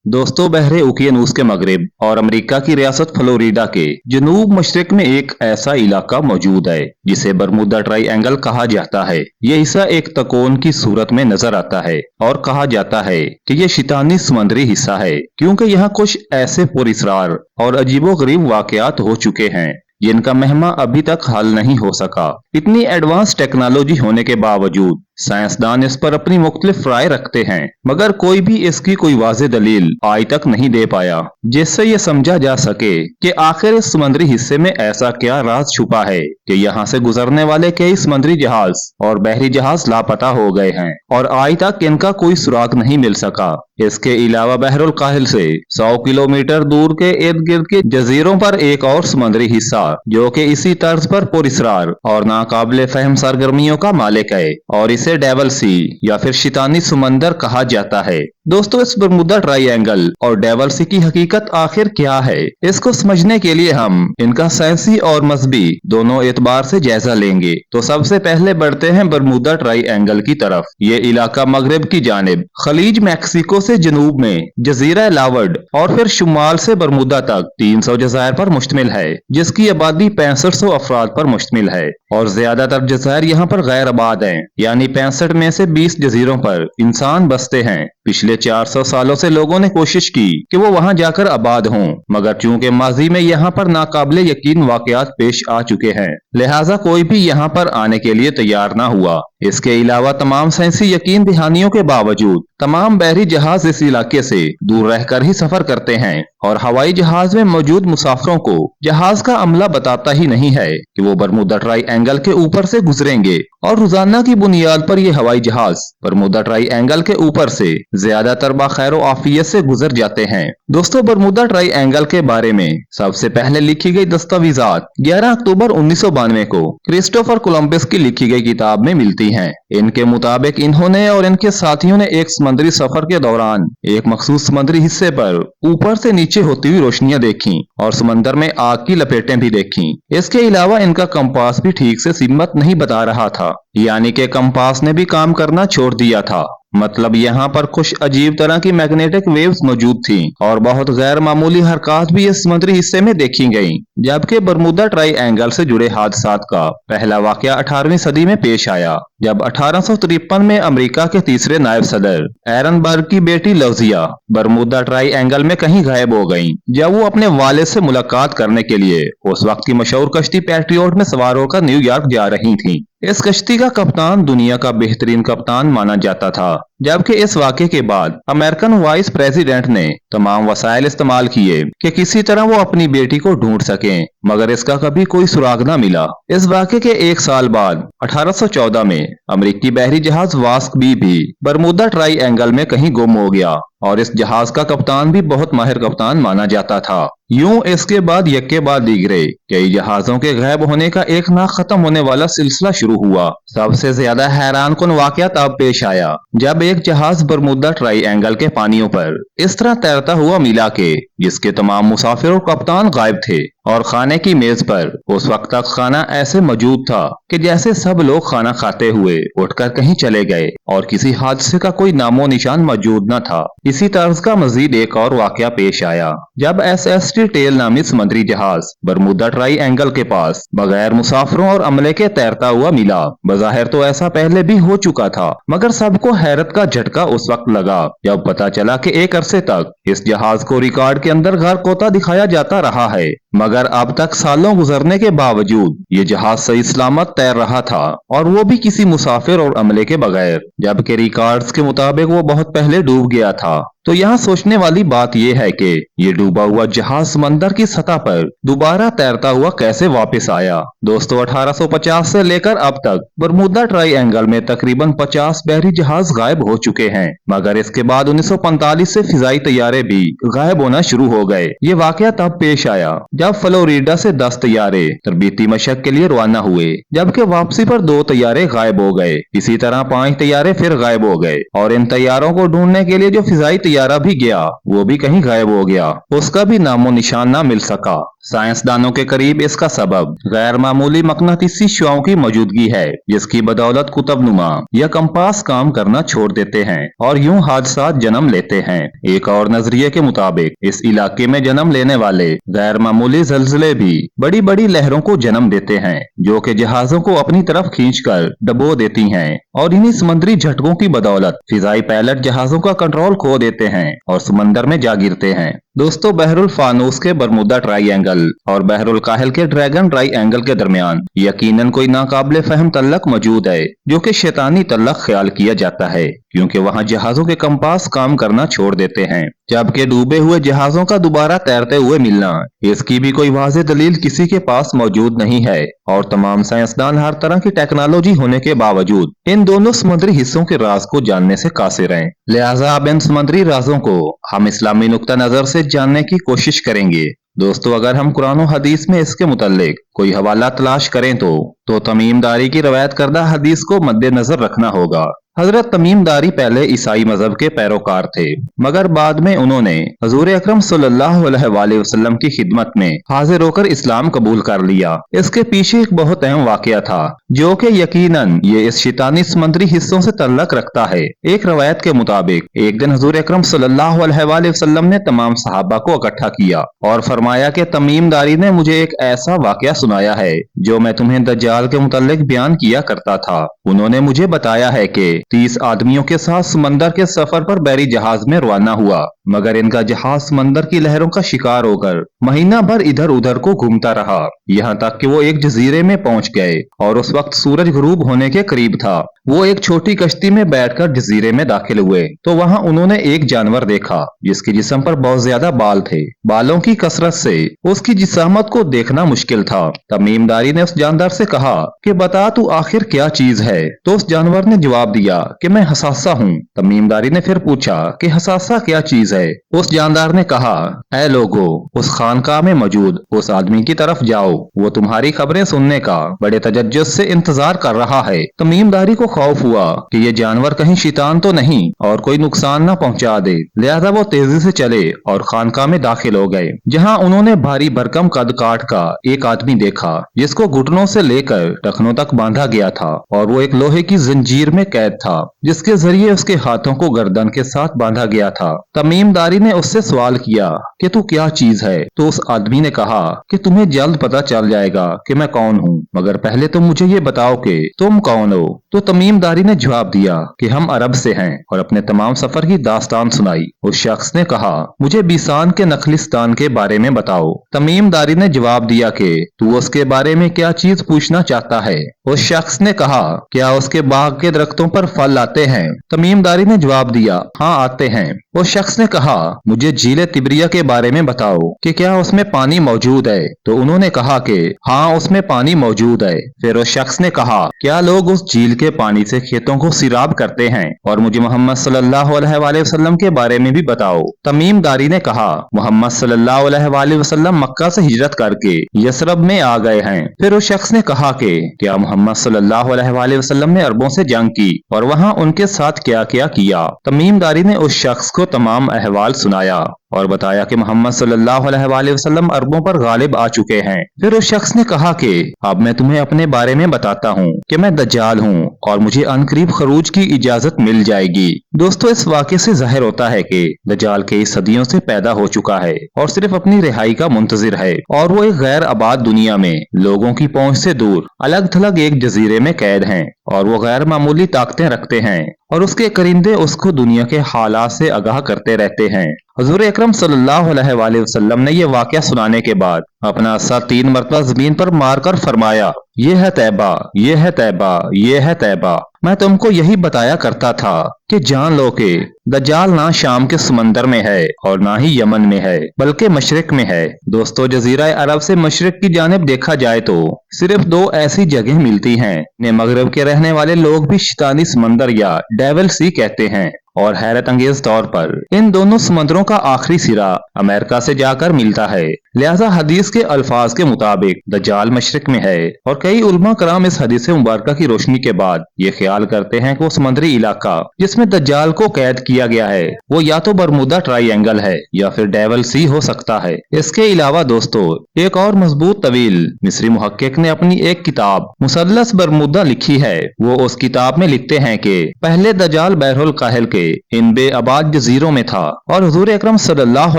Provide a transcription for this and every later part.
दोस्तों, बहरे ओकियानूस के मगरिब और अमेरिका की रियासत फ्लोरिडा के जनूब मशरिक में एक ऐसा इलाका मौजूद है जिसे बरमूदा ट्रायंगल कहा जाता है। ये हिस्सा एक तकोन की सूरत में नजर आता है और कहा जाता है कि ये शैतानी समुद्री हिस्सा है, क्योंकि यहाँ कुछ ऐसे पुरअसरार और अजीबोगरीब वाकयात हो चुके हैं जिनका महमा अभी तक हल नहीं हो सका। इतनी एडवांस टेक्नोलॉजी होने के बावजूद साइंसदान इस पर अपनी मुख्तलिफ राय रखते हैं, मगर कोई भी इसकी कोई वाज़ेह दलील आज तक नहीं दे पाया जिससे ये समझा जा सके कि आखिर इस समुद्री हिस्से में ऐसा क्या राज छुपा है कि यहाँ से गुजरने वाले कई समुद्री जहाज और बहरी जहाज लापता हो गए हैं और आज तक इनका कोई सुराग नहीं मिल सका। इसके अलावा बहरुल काहिल से 100 किलोमीटर दूर के इर्द गिर्द के जजीरों पर एक और समुद्री हिस्सा जो कि इसी तर्ज पर पुरअसरार और नाकाबिले फहम सरगर्मियों का मालिक है और इसे डेवल सी या फिर शैतानी समंदर कहा जाता है। दोस्तों, इस बरमूदा ट्रायंगल और डेवल सी की हकीकत आखिर क्या है, इसको समझने के लिए हम इनका साइंसी और मजहबी दोनों एतबार से जायजा लेंगे। तो सबसे पहले बढ़ते हैं बरमूदा ट्रायंगल की तरफ। ये इलाका मगरब की जानिब खलीज मैक्सिको से जनूब में जजीरा लावर्ड और फिर शुमाल से बरमूदा तक 300 जज़ायर पर मुश्तमिल है, जिसकी आबादी 6500 अफराद पर मुश्तमिल है और ज्यादातर जज़ायर यहाँ पर गैर आबाद हैं, यानी 65 में से 20 जजीरों पर इंसान बसते हैं। पिछले 400 सालों से लोगों ने कोशिश की कि वो वहां जाकर आबाद हों, मगर चूंकि माजी में यहाँ पर नाकाबिले यकीन वाकयात पेश आ चुके हैं, लिहाजा कोई भी यहाँ पर आने के लिए तैयार न हुआ। इसके अलावा तमाम साइंसी यकीन दहानियों के बावजूद तमाम बहरी जहाज इस इलाके से दूर रहकर ही सफर करते हैं और हवाई जहाज में मौजूद मुसाफिरों को जहाज का अमला बताता ही नहीं है कि वो बरमूदा ट्रायंगल के ऊपर से गुजरेंगे और रोजाना की बुनियाद पर ये हवाई जहाज बरमूदा ट्रायंगल के ऊपर से ज्यादातर बाखैर आफियत से गुजर जाते हैं। दोस्तों, बरमूदा ट्रायंगल के बारे में सबसे पहले लिखी गई दस्तावेजात 11 अक्टूबर 1992 को क्रिस्टोफर कोलंबस की लिखी गई किताब में मिलती हैं। इनके मुताबिक इन्होंने और इनके साथियों ने एक समुद्री सफर के दौरान एक मखसूस समुद्री हिस्से पर ऊपर से नीचे होती हुई रोशनियां देखी और समंदर में आग की लपेटें भी देखी। इसके अलावा इनका कंपास भी ठीक से सीमत नहीं बता रहा था, यानी कि कंपास ने भी काम करना छोड़ दिया था। मतलब यहाँ पर कुछ अजीब तरह की मैग्नेटिक वेव्स मौजूद थी और बहुत गैर मामूली हरकत भी इस समुद्री हिस्से में देखी गयी। जबकि बरमूदा ट्रायंगल से जुड़े हादसात का पहला वाकया 18वीं सदी में पेश आया, जब 1853 में अमेरिका के तीसरे नायब सदर एरनबर्ग की बेटी लवजिया बरमूदा ट्रायंगल में कहीं गायब हो गयी, जब वो अपने वालिद से मुलाकात करने के लिए उस वक्त की मशहूर कश्ती पैट्रियोट में सवार होकर न्यूयॉर्क जा रही थी। इस कश्ती का कप्तान दुनिया का बेहतरीन कप्तान माना जाता था, जबकि इस वाक़े के बाद अमेरिकन वाइस प्रेसिडेंट ने तमाम वसाइल इस्तेमाल किए कि किसी तरह वो अपनी बेटी को ढूंढ सकें, मगर इसका कभी कोई सुराग न मिला। इस वाक़े के एक साल बाद 1814 में अमेरिकी बहरी जहाज वास्क बी भी बरमूदा ट्रायंगल में कहीं गुम हो गया और इस जहाज का कप्तान भी बहुत माहिर कप्तान माना जाता था। यूं इसके बाद यक्के बाद दीगरे कई जहाजों के गायब होने का एक ना खत्म होने वाला सिलसिला शुरू हुआ। सबसे ज्यादा हैरान कुन वाकया तब पेश आया जब एक जहाज बरमूदा ट्रायंगल के पानियों पर इस तरह तैरता हुआ मिला के जिसके तमाम मुसाफिर और कप्तान गायब थे और खाने की मेज पर उस वक्त तक खाना ऐसे मौजूद था कि जैसे सब लोग खाना खाते हुए उठकर कहीं चले गए और किसी हादसे का कोई नामो निशान मौजूद न था। इसी तर्ज का मजीद एक और वाकया पेश आया जब एसएसटी टेल नामी समुद्री जहाज बरमूदा ट्रायंगल के पास बगैर मुसाफिरों और अमले के तैरता हुआ मिला। बज़ाहिर तो ऐसा पहले भी हो चुका था, मगर सबको हैरत का झटका उस वक्त लगा जब पता चला कि एक अरसे तक इस जहाज को रिकॉर्ड के अंदर गर्क होता दिखाया जाता रहा है, मगर अब तक सालों गुजरने के बावजूद ये जहाज सही सलामत तैर रहा था और वो भी किसी मुसाफिर और अमले के बगैर, जबकि रिकॉर्ड्स के मुताबिक वो बहुत पहले डूब गया था। तो यहाँ सोचने वाली बात यह है कि ये डूबा हुआ जहाज समंदर की सतह पर दोबारा तैरता हुआ कैसे वापस आया। दोस्तों, 1850 से लेकर अब तक बरमूदा ट्रायंगल में तकरीबन 50 बहरी जहाज गायब हो चुके हैं, मगर इसके बाद 1945 से फिजाई तैयारे भी गायब होना शुरू हो गए। ये वाकया तब पेश आया जब फ्लोरिडा से 10 तैयारे तरबीती मशक के लिए रवाना हुए, जबकि वापसी पर 2 तैयारे गायब हो गए। इसी तरह 5 तैयारे फिर गायब हो गए और इन तैयारों को ढूंढने के लिए जो फिजाई तैयारा भी गया वो भी कहीं गायब हो गया, उसका भी नामो निशान ना मिल सका। साइंसदानों के करीब इसका सबब गैर मामूली मकनातीसी शुआओं की मौजूदगी है, जिसकी बदौलत कुतुबनुमा या कंपास काम करना छोड़ देते हैं और यूं हादसा जन्म लेते हैं। एक और नजरिए के मुताबिक इस इलाके में जन्म लेने वाले गैर मामूली ज़लज़ले भी बड़ी बड़ी लहरों को जन्म देते हैं, जो कि जहाजों को अपनी तरफ खींचकर डबो देती हैं और इन्हीं समुद्री झटकों की बदौलत फिजाई पायलट जहाजों का कंट्रोल खो देते हैं और समंदर में जा गिरते हैं। दोस्तों, बहरुल फानूस के बरमुदा ट्राइएंगल और बहरुल काहिल के ड्रैगन ट्राइएंगल के दरमियान यकीनन कोई नाकाबिले फहम तल्लक मौजूद है, जो कि शैतानी तल्लक ख्याल किया जाता है, क्योंकि वहाँ जहाजों के कंपास काम करना छोड़ देते हैं, जबकि डूबे हुए जहाजों का दोबारा तैरते हुए मिलना, इसकी भी कोई वाज़ेह दलील किसी के पास मौजूद नहीं है। और तमाम साइंसदान हर तरह की टेक्नोलॉजी होने के बावजूद इन दोनों समुद्री हिस्सों के राज को जानने से कासिर हैं। लिहाजा अब इन समुद्री राजों को हम इस्लामी नुक्ता नजर से जानने की कोशिश करेंगे। दोस्तों, अगर हम कुरान और हदीस में इसके मुतल्लिक कोई हवाला तलाश करें तो तमीम दारी की रवायत करदा हदीस को मद्देनजर रखना होगा। हजरत तमीम दारी पहले ईसाई मजहब के पैरोकार थे, मगर बाद में उन्होंने हजूर अकरम सल्लल्लाहु अलैहि वसल्लम की खिदमत में हाजिर होकर इस्लाम कबूल कर लिया। इसके पीछे एक बहुत अहम वाकया था, जो कि यकीनन ये इस शैतानी समुद्री हिस्सों से तल्लक रखता है। एक रवायत के मुताबिक एक दिन हजूर अकरम सल्लल्लाहु अलैहि वसल्लम ने तमाम सहाबा को इकट्ठा किया और फरमाया कि तमीम दारी ने मुझे एक ऐसा वाकया सुनाया है जो मैं तुम्हें दज्जाल के मुतल्लिक बयान किया करता था। उन्होंने मुझे बताया है कि 30 आदमियों के साथ समंदर के सफर पर बैरी जहाज में रवाना हुआ, मगर इनका जहाज समंदर की लहरों का शिकार होकर महीना भर इधर उधर को घूमता रहा, यहाँ तक कि वो एक जजीरे में पहुंच गए और उस वक्त सूरज गुरूब होने के करीब था। वो एक छोटी कश्ती में बैठकर जजीरे में दाखिल हुए तो वहाँ उन्होंने एक जानवर देखा जिसके जिस्म पर बहुत ज्यादा बाल थे। बालों की कसरत से उसकी जिसामत को देखना मुश्किल था। तमीम दारी ने उस जानदार से कहा कि बता तू आखिर क्या चीज है। तो उस जानवर ने जवाब दिया कि मैं हसासा हूँ। तमीम दारी ने फिर पूछा कि हसासा क्या चीज है। उस जानदार ने कहा, ऐ लोगो, उस खानकाह में मौजूद उस आदमी की तरफ जाओ, वो तुम्हारी खबरें सुनने का बड़े तजज्जुस से इंतजार कर रहा है। तमीम दारी को खौफ हुआ कि ये जानवर कहीं शैतान तो नहीं और कोई नुकसान न पहुंचा दे, लिहाजा वो तेजी से चले और खानकाह में दाखिल हो गए, जहां उन्होंने भारी भरकम कद काट का एक आदमी देखा जिसको घुटनों से लेकर टखनों तक बांधा गया था और वो एक लोहे की जंजीर में कैद था जिसके जरिए उसके हाथों को गर्दन के साथ बांधा गया था। तमीम दारी ने उससे सवाल किया कि तू क्या चीज है। तो उस आदमी ने कहा कि तुम्हें जल्द पता चल जाएगा कि मैं कौन हूँ, मगर पहले तुम मुझे ये बताओ कि तुम कौन हो। तो तमीम दारी ने जवाब दिया कि हम अरब से हैं और अपने तमाम सफर की दास्तान सुनाई। उस शख्स ने कहा, मुझे बीसान के नखलिस्तान के बारे में बताओ। तमीम दारी ने जवाब दिया कि तू उसके बारे में क्या चीज पूछना चाहता है। उस शख्स ने कहा, क्या उसके बाग के दरख्तों पर फल आते हैं। तमीम दारी ने जवाब दिया, हाँ आते हैं। उस शख्स ने कहा, मुझे झील तिब्रिया के बारे में बताओ कि क्या उसमें पानी मौजूद है। तो उन्होंने कहा कि हाँ उसमें पानी मौजूद है। फिर उस शख्स ने कहा, क्या लोग उस झील के पानी से खेतों को सिराब करते हैं। और मुझे मोहम्मद सल्लल्लाहु अलैहि वसल्लम के बारे में भी बताओ। तमीम दारी ने कहा, मोहम्मद सल्लल्लाहु अलैहि वसल्लम मक्का से हिजरत करके यसरब में आ गए हैं। फिर उस शख्स ने कहा कि क्या मोहम्मद सल्लल्लाहु अलैहि वसल्लम ने अरबों से जंग की और वहाँ उनके साथ क्या क्या किया। तमीम दारी ने उस शख्स को तमाम अहवाल सुनाया और बताया कि मोहम्मद सल्लल्लाहु अलैहि वसल्लम अरबों पर गालिब आ चुके हैं। फिर उस शख्स ने कहा कि अब मैं तुम्हें अपने बारे में बताता हूँ कि मैं दज्जाल हूँ और मुझे अनकरीब खरूज की इजाजत मिल जाएगी। दोस्तों, इस वाक़े से जाहिर होता है कि दज्जाल कई सदियों से पैदा हो चुका है और सिर्फ अपनी रिहाई का मुंतजिर है और वो एक गैर आबाद दुनिया में लोगों की पहुँच से दूर अलग थलग एक जजीरे में कैद हैं और वो गैर मामूली ताकतें रखते हैं और उसके करिंदे उसको दुनिया के हालात से आगाह करते रहते हैं। हुजूर अकरम सल्लल्लाहु अलैहि वसल्लम ने यह वाकया सुनाने के बाद अपना सर 3 मरतबा जमीन पर मारकर फरमाया, ये है तैबा, ये है तैबा, ये है तैबा। मैं तुमको यही बताया करता था कि जान लो कि दज्जाल ना शाम के समंदर में है और ना ही यमन में है, बल्कि मशरिक में है। दोस्तों, जजीरा अरब से मशरिक की जानिब देखा जाए तो सिर्फ 2 ऐसी जगह मिलती हैं जिन्हें मगरब के रहने वाले लोग भी शैतानी समंदर या डेविल सी कहते हैं और हैरत अंगेज तौर पर इन दोनों समुद्रों का आखिरी सिरा अमेरिका से जाकर मिलता है। लिहाजा हदीस जिसके अल्फाज के मुताबिक दज्जाल मशरिक में है। और कई उलमा कराम इस हदीस मुबारका की रोशनी के बाद ये ख्याल करते हैं कि वो समुद्री इलाका जिसमें दज्जाल को कैद किया गया है वो या तो बरमुदा ट्राइएंगल है या फिर डेवल सी हो सकता है। इसके अलावा दोस्तों एक और मजबूत तवील मिस्री मुहक्किक ने अपनी एक किताब मुसल्लस बरमुदा लिखी है। वो उस किताब में लिखते हैं कि पहले दज्जाल बहरुल काहिल के इन बेआबाद जजीरों में था और हुजूर अकरम सल्लल्लाहु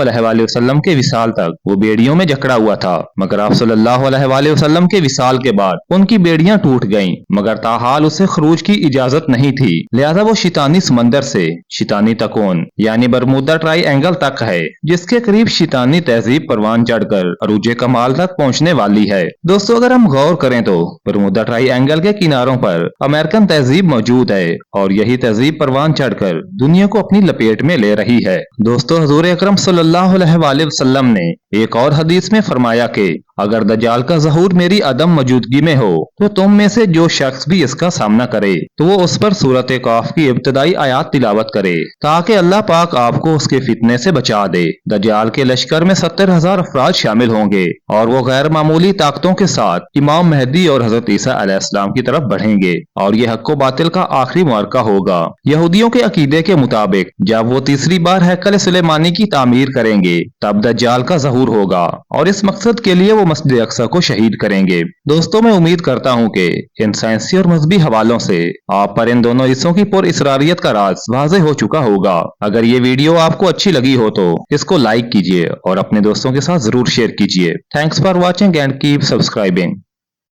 अलैहि वसल्लम के विसाल तक वो बेड़ियों में जकड़ा हुआ था, मगर आप सल्लल्लाहु अलैहि वसल्लम के विसाल के बाद उनकी बेड़ियां टूट गईं, मगर ताहाल उसे खरूज की इजाजत नहीं थी। लिहाजा वो शितानी समंदर से शितानी तकोन यानी बरमुदा ट्राइएंगल तक है, जिसके करीब शितानी तहजीब परवान चढ़कर अरूज कमाल तक पहुंचने वाली है। दोस्तों अगर हम गौर करें तो बरमुदा ट्राइएंगल के किनारों पर अमेरिकन तहजीब मौजूद है और यही तहजीब परवान चढ़कर दुनिया को अपनी लपेट में ले रही है। दोस्तों हुजूर अकरम सल्लल्लाहु अलैहि वसल्लम ने एक और हदीस में फरमाया कि अगर दज्जाल का ज़हूर मेरी अदम मौजूदगी में हो तो तुम में से जो शख्स भी इसका सामना करे तो वो उस पर सूरत काफ की इब्तदाई आयात तिलावत करे ताकि अल्लाह पाक आपको उसके फितने से बचा दे। दज्जाल के लश्कर में 70,000 अफराद शामिल होंगे और वो गैर मामूली ताकतों के साथ इमाम मेहदी और हजरत ईसा अलैहिस्सलाम की तरफ बढ़ेंगे और ये हक व बातिल का आखिरी मुआरका होगा। यहूदियों के अकीदे के मुताबिक जब वो तीसरी बार हैकल सुलेमानी की तामीर करेंगे तब दज्जाल का ज़हूर होगा और इस मकसद के लिए वो मस्जिद अक्सा को शहीद करेंगे। दोस्तों मैं उम्मीद करता हूँ कि इन साइंसी और मजहबी हवालों से आप पर इन दोनों हिस्सों की पुर इसरारियत का राज वाज़ेह हो चुका होगा। अगर ये वीडियो आपको अच्छी लगी हो तो इसको लाइक कीजिए और अपने दोस्तों के साथ जरूर शेयर कीजिए। Thanks for watching and keep subscribing.